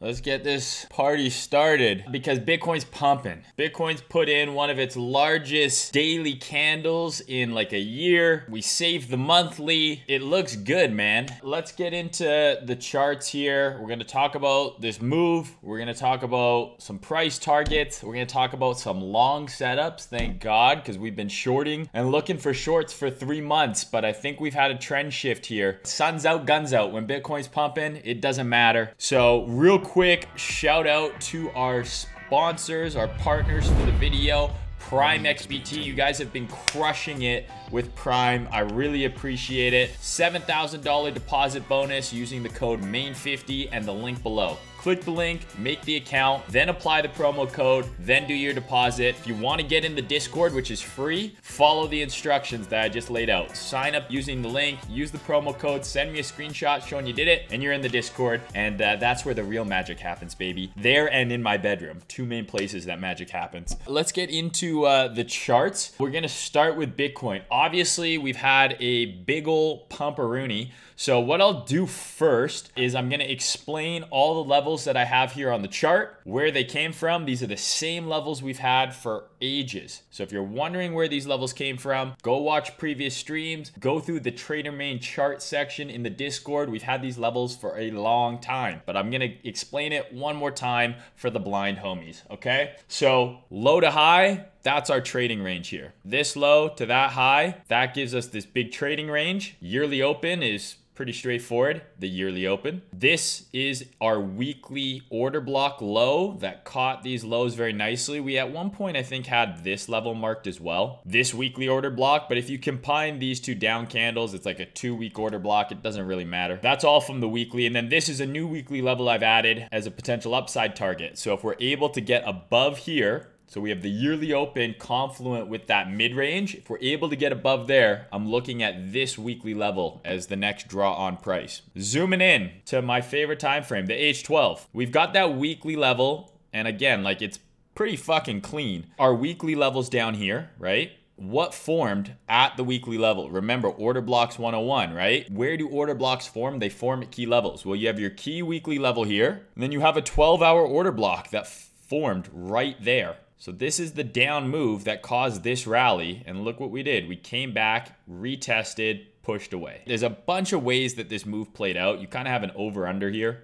Let's get this party started because Bitcoin's pumping. Bitcoin's put in one of its largest daily candles in like a year. We saved the monthly. It looks good, man. Let's get into the charts here. We're going to talk about this move. We're going to talk about some price targets. We're going to talk about some long setups. Thank God, because we've been shorting and looking for shorts for 3 months, but I think we've had a trend shift here. Sun's out, guns out. When Bitcoin's pumping, it doesn't matter. So real quick, shout out to our sponsors, our partners for the video. PrimeXBT, you guys have been crushing it with Prime. I really appreciate it. $7,000 deposit bonus using the code Mayne50 and the link below. Click the link, make the account, then apply the promo code, then do your deposit. If you want to get in the Discord, which is free, follow the instructions that I just laid out. Sign up using the link, use the promo code, send me a screenshot showing you did it, and you're in the Discord. And that's where the real magic happens, baby. There and in my bedroom. 2 main places that magic happens. Let's get into the charts. We're going to start with Bitcoin. Obviously, we've had a big ol' pumperoonie. So what I'll do first is I'm going to explain all the levels that I have here on the chart, where they came from. These are the same levels we've had for ages. So if you're wondering where these levels came from, go watch previous streams, go through the Trader Mayne chart section in the Discord. We've had these levels for a long time, but I'm going to explain it one more time for the blind homies, okay? So low to high, that's our trading range here. This low to that high, that gives us this big trading range. Yearly open is pretty straightforward, the yearly open. This is our weekly order block low that caught these lows very nicely. We at one point, I think, had this level marked as well, this weekly order block. But if you combine these two down candles, it's like a 2-week order block. It doesn't really matter. That's all from the weekly. And then this is a new weekly level I've added as a potential upside target. So if we're able to get above here, so we have the yearly open confluent with that mid-range. If we're able to get above there, I'm looking at this weekly level as the next draw on price. Zooming in to my favorite time frame, the H12. We've got that weekly level, and again, like, it's pretty fucking clean. Our weekly level's down here, right? What formed at the weekly level? Remember, order blocks 101, right? Where do order blocks form? They form at key levels. Well, you have your key weekly level here, and then you have a 12-hour order block that formed right there. So this is the down move that caused this rally. And look what we did. We came back, retested, pushed away. There's a bunch of ways that this move played out. You kind of have an over-under here.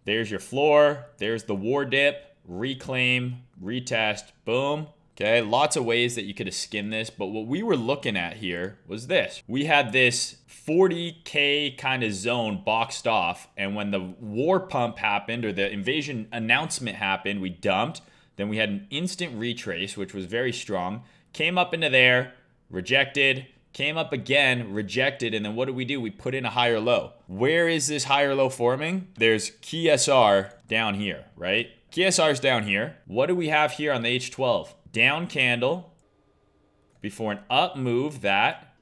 There's your floor. There's the war dip, reclaim, retest, boom. Okay, lots of ways that you could have skinned this. But what we were looking at here was this. We had this 40K kind of zone boxed off. And when the war pump happened, or the invasion announcement happened, we dumped. Then we had an instant retrace, which was very strong. Came up into there, rejected, came up again, rejected, and then what did we do? We put in a higher low. Where is this higher low forming? There's key SR down here, right? Key SR is down here. What do we have here on the H12? Down candle before an up move that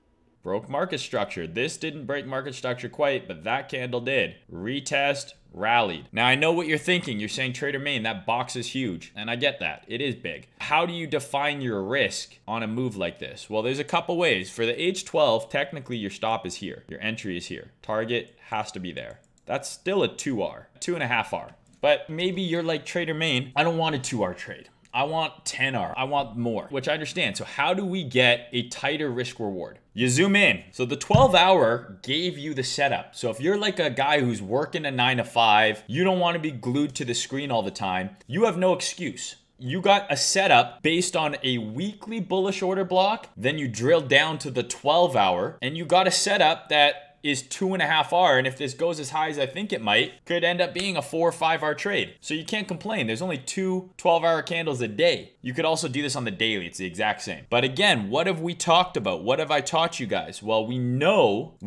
broke market structure. This didn't break market structure quite, but that candle did. Retest, rallied. Now, I know what you're thinking. You're saying, Trader Mayne, that box is huge. And I get that. It is big. How do you define your risk on a move like this? Well, there's a couple ways. For the H12, technically your stop is here. Your entry is here. Target has to be there. That's still a 2R, 2.5R. But maybe you're like Trader Mayne. I don't want a 2R trade. I want 10R. I want more, which I understand. So how do we get a tighter risk reward? You zoom in. So the 12-hour gave you the setup. So if you're like a guy who's working a 9 to 5, you don't want to be glued to the screen all the time, you have no excuse. You got a setup based on a weekly bullish order block, then you drill down to the 12-hour, and you got a setup that is 2.5R, and if this goes as high as I think it might, could end up being a 4 or 5R trade. So you can't complain. There's only 2 12-hour candles a day. You could also do this on the daily. It's the exact same. But again, what have we talked about? What have I taught you guys? Well, we know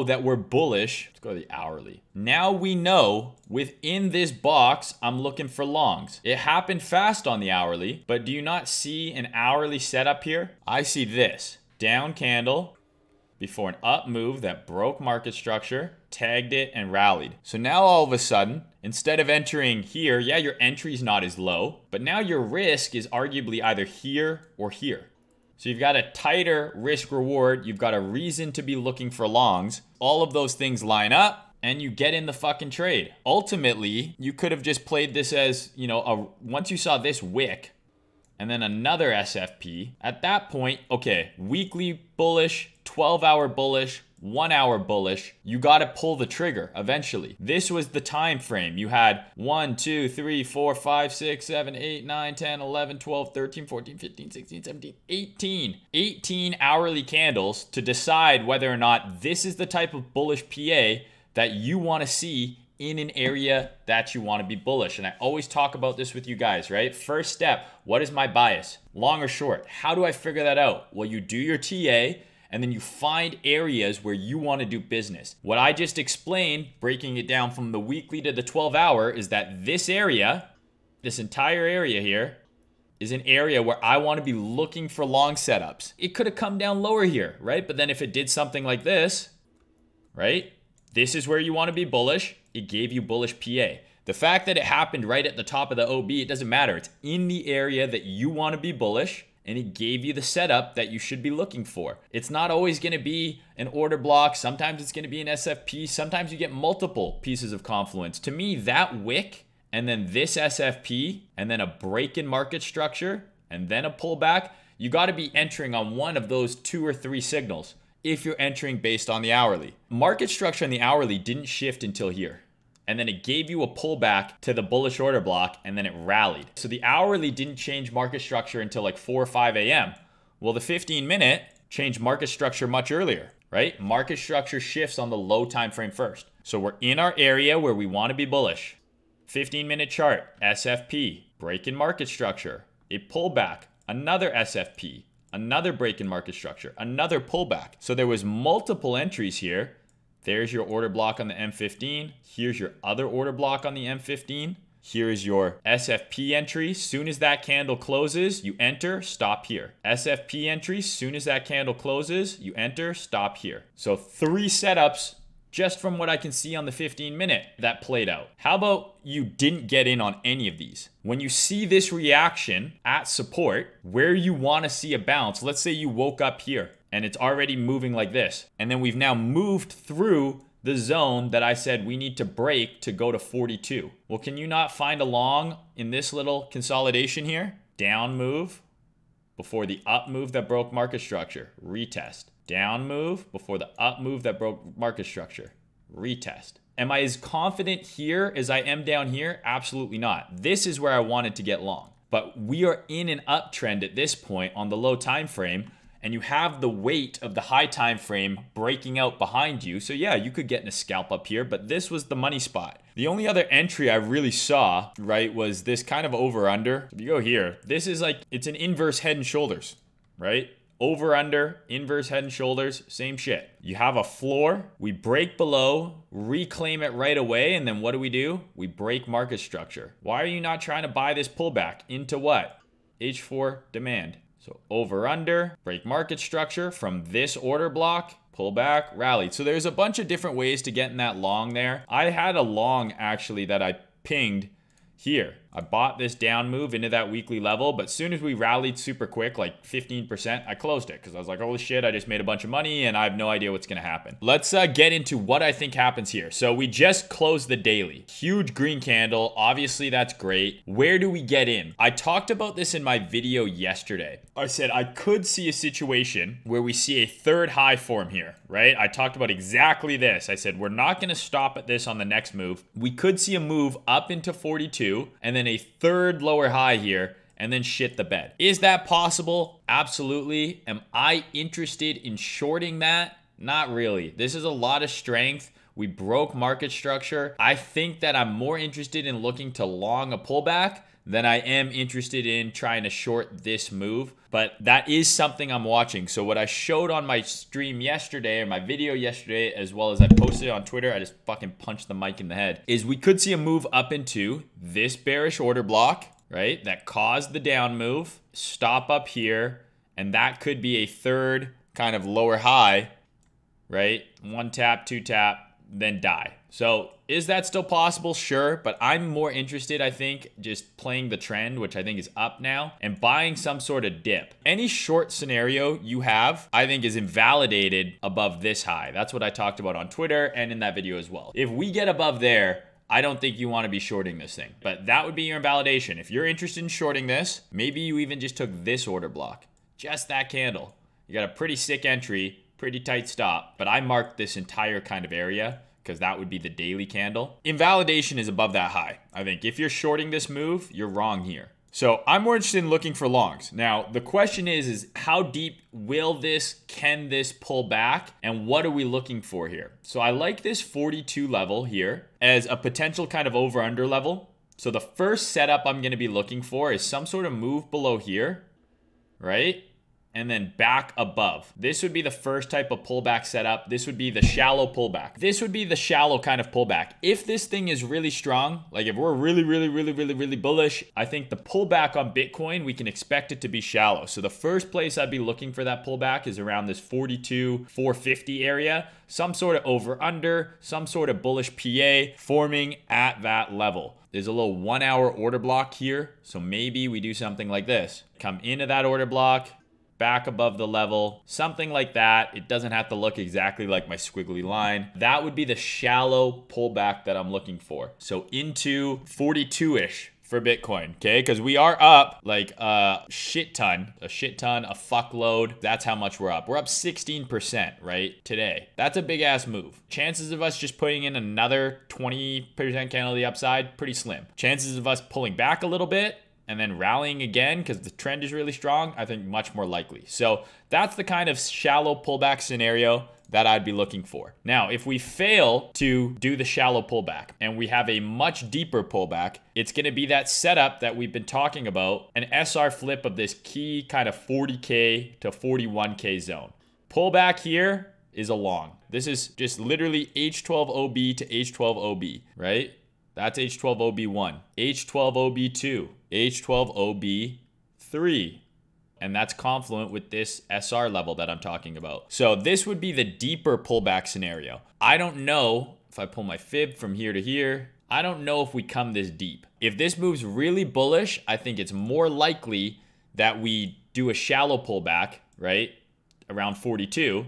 that we're bullish. Let's go to the hourly. Now we know within this box, I'm looking for longs. It happened fast on the hourly, but do you not see an hourly setup here? I see this. Down candle before an up move that broke market structure, tagged it, and rallied. So now all of a sudden, instead of entering here, yeah, your entry's not as low, but now your risk is arguably either here or here. So you've got a tighter risk reward. You've got a reason to be looking for longs. All of those things line up, and you get in the fucking trade. Ultimately, you could have just played this as, you know, once you saw this wick and then another SFP, at that point, okay, weekly bullish, 12-hour bullish, 1 hour bullish, you got to pull the trigger eventually. This was the time frame. You had 1, 2, 3, 4, 5, 6, 7, 8, 9, 10, 11, 12, 13, 14, 15, 16, 17, 18 hourly candles to decide whether or not this is the type of bullish PA that you want to see in an area that you want to be bullish. And I always talk about this with you guys, right? First step, what is my bias? Long or short? How do I figure that out? Well, you do your TA, and then you find areas where you want to do business. What I just explained, breaking it down from the weekly to the 12-hour, is that this area, this entire area here, is an area where I want to be looking for long setups. It could have come down lower here, right? But then if it did something like this, right? This is where you want to be bullish. It gave you bullish PA. The fact that it happened right at the top of the OB, it doesn't matter. It's in the area that you want to be bullish, and it gave you the setup that you should be looking for. It's not always going to be an order block. Sometimes it's going to be an SFP. Sometimes you get multiple pieces of confluence. To me, that wick and then this SFP and then a break in market structure and then a pullback, you got to be entering on one of those 2 or 3 signals if you're entering based on the hourly. Market structure on the hourly didn't shift until here. And then it gave you a pullback to the bullish order block, and then it rallied. So the hourly didn't change market structure until like 4 or 5 a.m. Well, the 15-minute changed market structure much earlier, right? Market structure shifts on the low time frame first. So we're in our area where we want to be bullish. 15-minute chart, SFP, break in market structure, a pullback, another SFP, another break in market structure, another pullback. So there was multiple entries here. There's your order block on the M15. Here's your other order block on the M15. Here is your SFP entry. Soon as that candle closes, you enter, stop here. SFP entry, soon as that candle closes, you enter, stop here. So 3 setups just from what I can see on the 15-minute that played out. How about you didn't get in on any of these? When you see this reaction at support, where you want to see a bounce, let's say you woke up here and it's already moving like this. And then we've now moved through the zone that I said we need to break to go to 42. Well, can you not find a long in this little consolidation here? Down move before the up move that broke market structure. Retest. Down move before the up move that broke market structure. Retest. Am I as confident here as I am down here? Absolutely not. This is where I wanted to get long. But we are in an uptrend at this point on the low time frame, and you have the weight of the high time frame breaking out behind you. So yeah, you could get in a scalp up here, but this was the money spot. The only other entry I really saw, right, was this kind of over under. If you go here, this is like, it's an inverse head and shoulders, right? Over under, inverse head and shoulders, same shit. You have a floor, we break below, reclaim it right away, and then what do? We break market structure. Why are you not trying to buy this pullback? Into what? H4 demand. So over under, break market structure from this order block, pull back, rally. So there's a bunch of different ways to get in that long there. I had a long actually that I pinged here. I bought this down move into that weekly level, but as soon as we rallied super quick, like 15%, I closed it because I was like, holy shit, I just made a bunch of money and I have no idea what's going to happen. Let's get into what I think happens here. So we just closed the daily. Huge green candle. Obviously, that's great. Where do we get in? I talked about this in my video yesterday. I said I could see a situation where we see a third high form here, right? I talked about exactly this. I said, we're not going to stop at this on the next move. We could see a move up into 42 and then a third lower high here and then shit the bed. Is that possible? Absolutely. Am I interested in shorting that? Not really. This is a lot of strength. We broke market structure. I think that I'm more interested in looking to long a pullback than I am interested in trying to short this move. But that is something I'm watching. So what I showed on my stream yesterday, or my video yesterday, as well as I posted on Twitter, I just fucking punched the mic in the head, is we could see a move up into this bearish order block, right? That caused the down move, stop up here, and that could be a third kind of lower high, right? 1 tap, 2 tap, then die. So is that still possible? Sure. But I'm more interested, I think, just playing the trend, which I think is up now, and buying some sort of dip. Any short scenario you have, I think, is invalidated above this high. That's what I talked about on Twitter and in that video as well. If we get above there, I don't think you want to be shorting this thing, but that would be your invalidation. If you're interested in shorting this, maybe you even just took this order block, just that candle. You got a pretty sick entry, pretty tight stop, but I marked this entire kind of area because that would be the daily candle. Invalidation is above that high. I think if you're shorting this move, you're wrong here. So I'm more interested in looking for longs. Now, the question is how deep can this pull back? And what are we looking for here? So I like this 42 level here as a potential kind of over-under level. So the first setup I'm gonna be looking for is some sort of move below here, right? And then back above. This would be the first type of pullback setup. This would be the shallow pullback. This would be the shallow kind of pullback. If this thing is really strong, like if we're really bullish, I think the pullback on Bitcoin, we can expect it to be shallow. So the first place I'd be looking for that pullback is around this 42,450 area. Some sort of over under, some sort of bullish PA forming at that level. There's a little 1 hour order block here. So maybe we do something like this. Come into that order block, back above the level, something like that. It doesn't have to look exactly like my squiggly line. That would be the shallow pullback that I'm looking for. So into 42-ish for Bitcoin, okay? Because we are up like a shit ton, a fuckload. That's how much we're up. We're up 16%, right, today. That's a big ass move. Chances of us just putting in another 20% candle to the upside, pretty slim. Chances of us pulling back a little bit and then rallying again because the trend is really strong, I think much more likely. So that's the kind of shallow pullback scenario that I'd be looking for. Now, if we fail to do the shallow pullback and we have a much deeper pullback, it's gonna be that setup that we've been talking about, an SR flip of this key kind of 40K to 41K zone. Pullback here is a long. This is just literally H12OB to H12OB, right? That's H12OB1, H12OB2, H12OB3. And that's confluent with this SR level that I'm talking about. So this would be the deeper pullback scenario. I don't know if I pull my fib from here to here. I don't know if we come this deep. If this moves really bullish, I think it's more likely that we do a shallow pullback, right? Around 42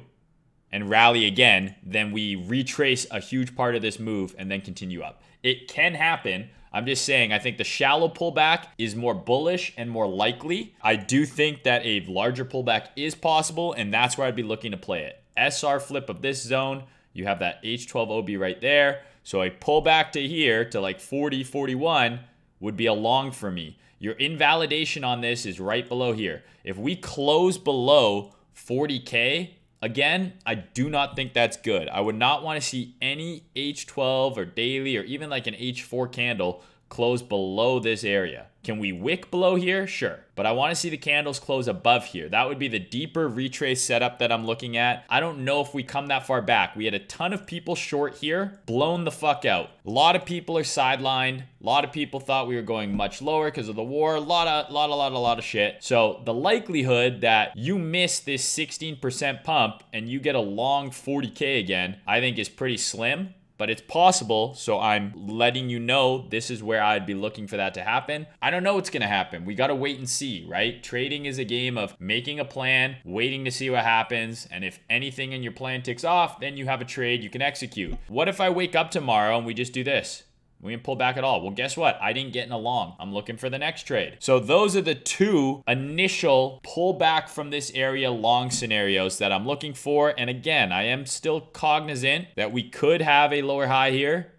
and rally again, then we retrace a huge part of this move and then continue up. It can happen. I'm just saying, I think the shallow pullback is more bullish and more likely. I do think that a larger pullback is possible, and that's where I'd be looking to play it. SR flip of this zone, you have that H12OB right there. So a pullback to here to like 40, 41 would be a long for me. Your invalidation on this is right below here. If we close below 40K, again, I do not think that's good. I would not want to see any H12 or daily or even like an H4 candle close below this area. Can we wick below here? Sure. But I want to see the candles close above here. That would be the deeper retrace setup that I'm looking at. I don't know if we come that far back. We had a ton of people short here, blown the fuck out. A lot of people are sidelined. A lot of people thought we were going much lower because of the war. A lot of shit. So the likelihood that you miss this 16% pump and you get a long 40K again, I think is pretty slim. But it's possible, so I'm letting you know this is where I'd be looking for that to happen. I don't know what's gonna happen. We gotta wait and see, right? Trading is a game of making a plan, waiting to see what happens, and if anything in your plan ticks off, then you have a trade you can execute. What if I wake up tomorrow and we just do this? We didn't pull back at all. Well, guess what? I didn't get in a long. I'm looking for the next trade. So those are the two initial pullback from this area long scenarios that I'm looking for. And again, I am still cognizant that we could have a lower high here.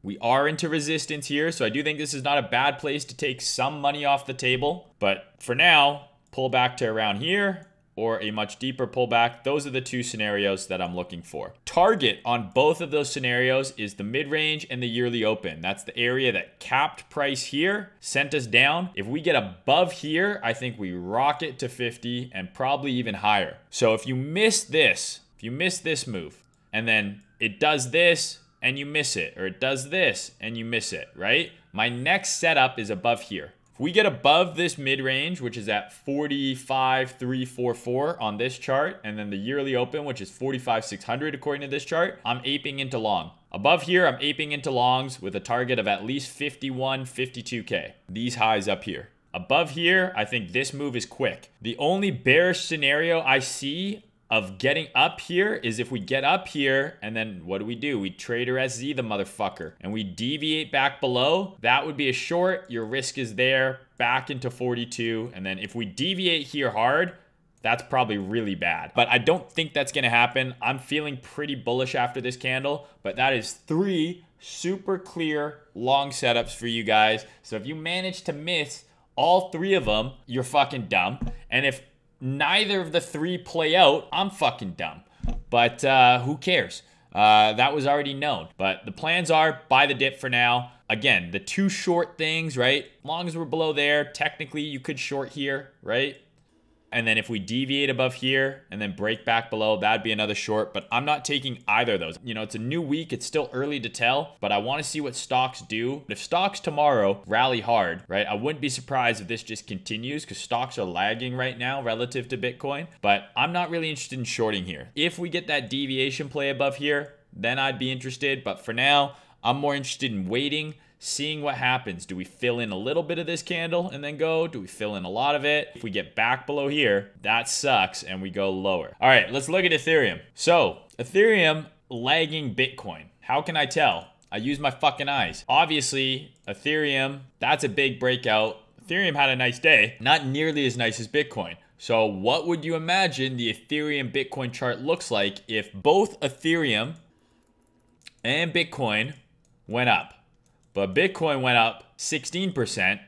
We are into resistance here. So I do think this is not a bad place to take some money off the table. But for now, pull back to around here or a much deeper pullback. Those are the two scenarios that I'm looking for. Target on both of those scenarios is the mid-range and the yearly open. That's the area that capped price here, sent us down. If we get above here, I think we rocket to 50 and probably even higher. So if you miss this move, and then it does this and you miss it, or it does this and you miss it, right? My next setup is above here. If we get above this mid-range, which is at 45,344 on this chart, and then the yearly open, which is 45,600 according to this chart, I'm aping into long. Above here, I'm aping into longs with a target of at least 51, 52K. These highs up here. Above here, I think this move is quick. The only bearish scenario I see of getting up here is if we get up here and then what do? We trader SZ the motherfucker and we deviate back below. That would be a short. Your risk is there back into 42. And then if we deviate here hard, that's probably really bad. But I don't think that's going to happen. I'm feeling pretty bullish after this candle, but that is 3 super clear long setups for you guys. So if you manage to miss all 3 of them, you're fucking dumb. And if neither of the 3 play out, I'm fucking dumb. But who cares? That was already known. But the plans are buy the dip for now. Again, the 2 short things, right? As long as we're below there, technically you could short here, right? And then if we deviate above here and then break back below, that'd be another short. But I'm not taking either of those. You know, it's a new week. It's still early to tell, but I want to see what stocks do. If stocks tomorrow rally hard, right, I wouldn't be surprised if this just continues because stocks are lagging right now relative to Bitcoin. But I'm not really interested in shorting here. If we get that deviation play above here, then I'd be interested. But for now, I'm more interested in waiting, seeing what happens. Do we fill in a little bit of this candle and then go? Do we fill in a lot of it? If we get back below here, that sucks and we go lower. All right, let's look at Ethereum. So Ethereum lagging Bitcoin. How can I tell? I use my fucking eyes. Obviously, Ethereum, that's a big breakout. Ethereum had a nice day, not nearly as nice as Bitcoin. So what would you imagine the Ethereum Bitcoin chart looks like if both Ethereum and Bitcoin went up? But Bitcoin went up 16%.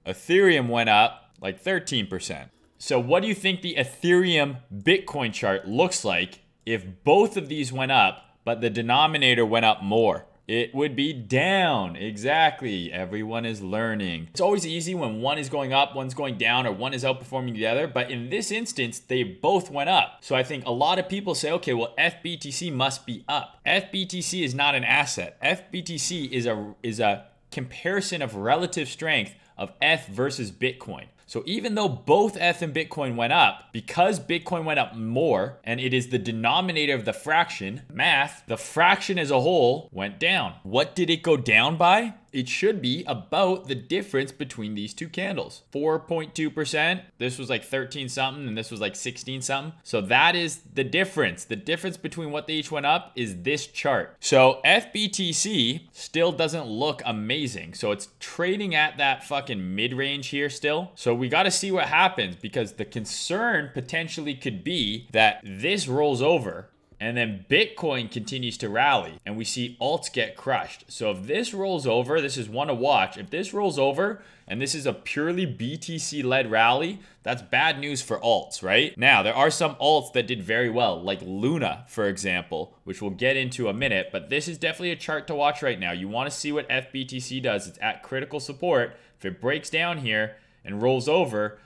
Ethereum went up like 13%. So what do you think the Ethereum Bitcoin chart looks like if both of these went up, but the denominator went up more? It would be down. Exactly. Everyone is learning. It's always easy when one is going up, one's going down, or one is outperforming the other. But in this instance, they both went up. So I think a lot of people say, okay, well, FBTC must be up. FBTC is not an asset. FBTC is a comparison of relative strength of ETH versus Bitcoin. So even though both ETH and Bitcoin went up, because Bitcoin went up more, and it is the denominator of the fraction, math, the fraction as a whole went down. What did it go down by? It should be about the difference between these two candles. 4.2%. This was like 13 something and this was like 16 something. So that is the difference. The difference between what they each went up is this chart. So FBTC still doesn't look amazing. So it's trading at that fucking mid-range here still. So we got to see what happens because the concern potentially could be that this rolls over and then Bitcoin continues to rally and we see alts get crushed. So if this rolls over, this is one to watch. If this rolls over and this is a purely BTC-led rally, that's bad news for alts, right? Now, there are some alts that did very well, like Luna, for example, which we'll get into a minute, but this is definitely a chart to watch right now. You want to see what FBTC does. It's at critical support. If it breaks down here and rolls over,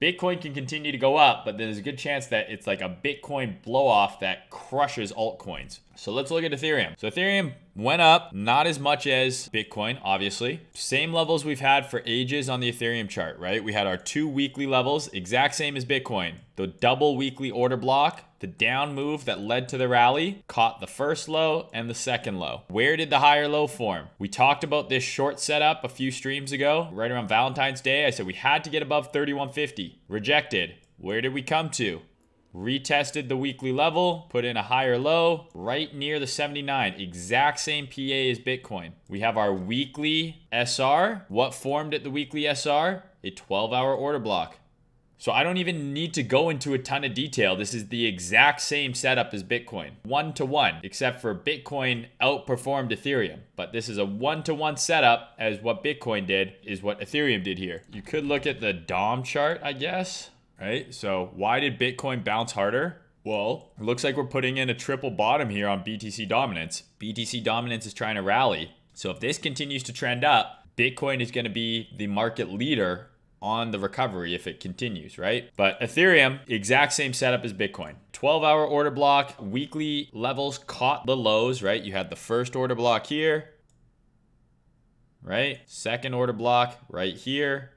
Bitcoin can continue to go up, but there's a good chance that it's like a Bitcoin blow off that crushes altcoins. So let's look at Ethereum. So Ethereum went up, not as much as Bitcoin, obviously. Same levels we've had for ages on the Ethereum chart, right? We had our 2 weekly levels, exact same as Bitcoin. The double weekly order block, the down move that led to the rally, caught the first low and the second low. Where did the higher low form? We talked about this short setup a few streams ago, right around Valentine's Day. I said we had to get above 3150. Rejected. Where did we come to? Retested the weekly level, put in a higher low right near the 79, exact same PA as Bitcoin. We have our weekly SR. What formed at the weekly SR? A 12-hour order block. So I don't even need to go into a ton of detail. This is the exact same setup as Bitcoin. 1-to-1, except for Bitcoin outperformed Ethereum. But this is a 1-to-1 setup as what Bitcoin did is what Ethereum did here. You could look at the DOM chart, I guess. Right? So why did Bitcoin bounce harder? Well, it looks like we're putting in a triple bottom here on BTC dominance. BTC dominance is trying to rally. So if this continues to trend up, Bitcoin is going to be the market leader on the recovery if it continues, right? But Ethereum, exact same setup as Bitcoin. 12-hour order block, weekly levels caught the lows, right? You had the first order block here, right? Second order block right here.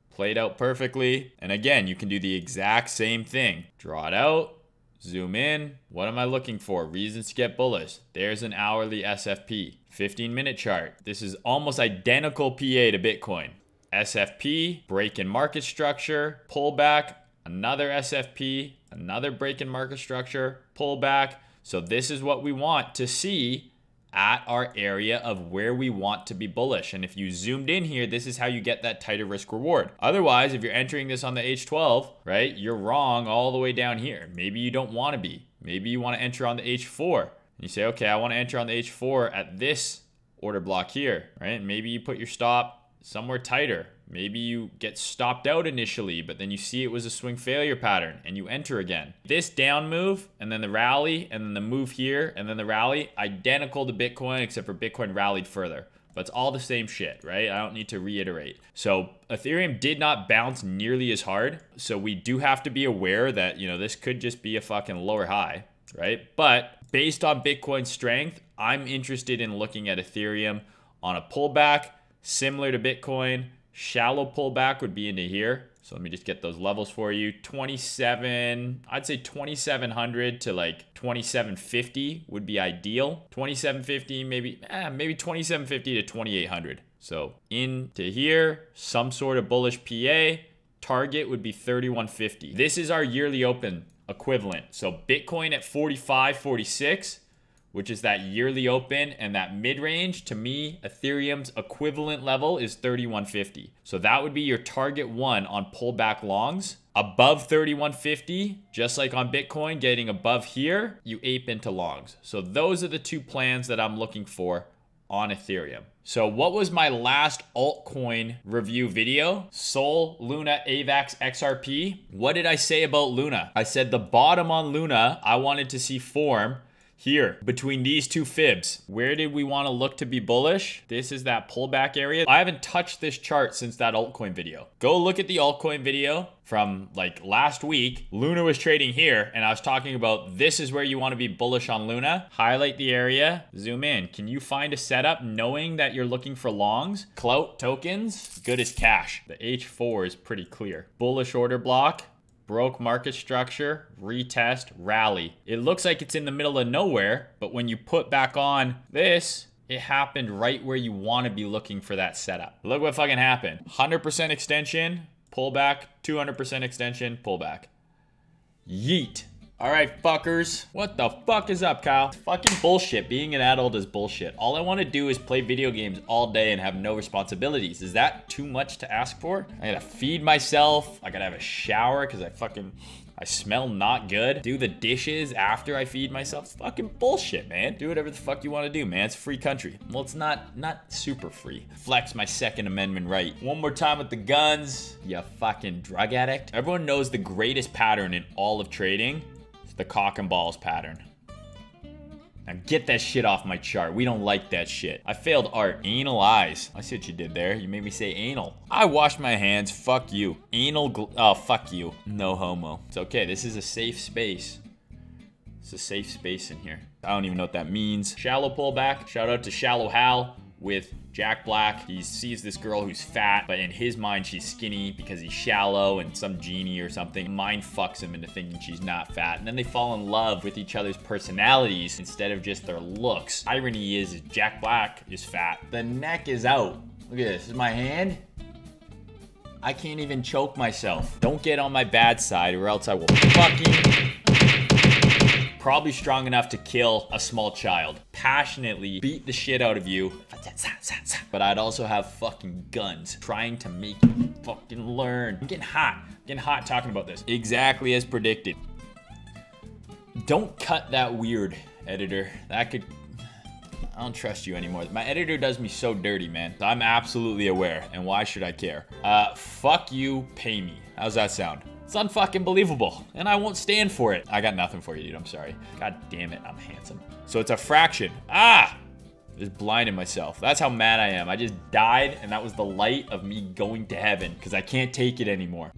Played out perfectly. And again, you can do the exact same thing. Draw it out, Zoom in. What am I looking for? Reasons to get bullish. There's an hourly SFP. 15-minute chart. This is almost identical PA to Bitcoin. SFP, break in market structure, pullback, another SFP, another break in market structure, pullback. So this is what we want to see at our area of where we want to be bullish. And if you zoomed in here, this is how you get that tighter risk reward. Otherwise, if you're entering this on the H12, right, you're wrong all the way down here. Maybe you don't want to be. Maybe you want to enter on the H4. And you say, okay, I want to enter on the H4 at this order block here, right? Maybe you put your stop somewhere tighter. Maybe you get stopped out initially, but then you see it was a swing failure pattern and you enter again. This down move and then the rally and then the move here and then the rally, identical to Bitcoin, except for Bitcoin rallied further. But it's all the same shit, right? I don't need to reiterate. So Ethereum did not bounce nearly as hard. So we do have to be aware that, you know, this could just be a fucking lower high, right? But based on Bitcoin's strength, I'm interested in looking at Ethereum on a pullback similar to Bitcoin. Shallow pullback would be into here. So let me just get those levels for you. 27, I'd say 2,700 to like 2,750 would be ideal. 2,750, maybe 2,750 to 2,800. So into here, some sort of bullish PA. Target would be 3,150. This is our yearly open equivalent. So Bitcoin at 45, 46. Which is that yearly open and that mid-range. To me, Ethereum's equivalent level is 3,150. So that would be your target one on pullback longs. Above 3,150, just like on Bitcoin, getting above here, you ape into longs. So those are the two plans that I'm looking for on Ethereum. So what was my last altcoin review video? Sol, Luna, AVAX, XRP. What did I say about Luna? I said the bottom on Luna, I wanted to see form here between these two fibs. Where did we want to look to be bullish? This is that pullback area. I haven't touched this chart since that altcoin video. Go look at the altcoin video from like last week. Luna was trading here and I was talking about this is where you want to be bullish on Luna. Highlight the area, zoom in. Can you find a setup knowing that you're looking for longs? Clout tokens, good as cash. The H4 is pretty clear. Bullish order block. Broke market structure, retest, rally. It looks like it's in the middle of nowhere, but when you put back on this, it happened right where you want to be looking for that setup. Look what fucking happened. 100% extension, pullback, 200% extension, pullback. Yeet. All right, fuckers. What the fuck is up, Kyle? It's fucking bullshit. Being an adult is bullshit. All I want to do is play video games all day and have no responsibilities. Is that too much to ask for? I gotta feed myself. I gotta have a shower because I smell not good. Do the dishes after I feed myself. It's fucking bullshit, man. Do whatever the fuck you want to do, man. It's a free country. Well, it's not super free. Flex my Second Amendment right. One more time with the guns, you fucking drug addict. Everyone knows the greatest pattern in all of trading. The cock and balls pattern. Now get that shit off my chart. We don't like that shit. I failed art. Anal eyes. I see what you did there. You made me say anal. I washed my hands. Fuck you. Oh, fuck you. No homo. It's okay. This is a safe space. It's a safe space in here. I don't even know what that means. Shallow pullback. Shout out to Shallow Hal with Jack Black. He sees this girl who's fat, but in his mind she's skinny because he's shallow and some genie or something mind fucks him into thinking she's not fat. And then they fall in love with each other's personalities instead of just their looks. Irony is Jack Black is fat. The neck is out. Look at this. This is my hand. I can't even choke myself. Don't get on my bad side or else I will fucking... Probably strong enough to kill a small child. Passionately beat the shit out of you. But I'd also have fucking guns trying to make you fucking learn. I'm getting hot talking about this. Exactly as predicted. Don't cut that weird, editor. That could... I don't trust you anymore. My editor does me so dirty, man. I'm absolutely aware. And why should I care? Fuck you, pay me. How's that sound? It's unfucking believable, and I won't stand for it. I got nothing for you, dude. I'm sorry. God damn it, I'm handsome. So it's a fraction. Ah! Just blinded myself. That's how mad I am. I just died, and that was the light of me going to heaven, because I can't take it anymore.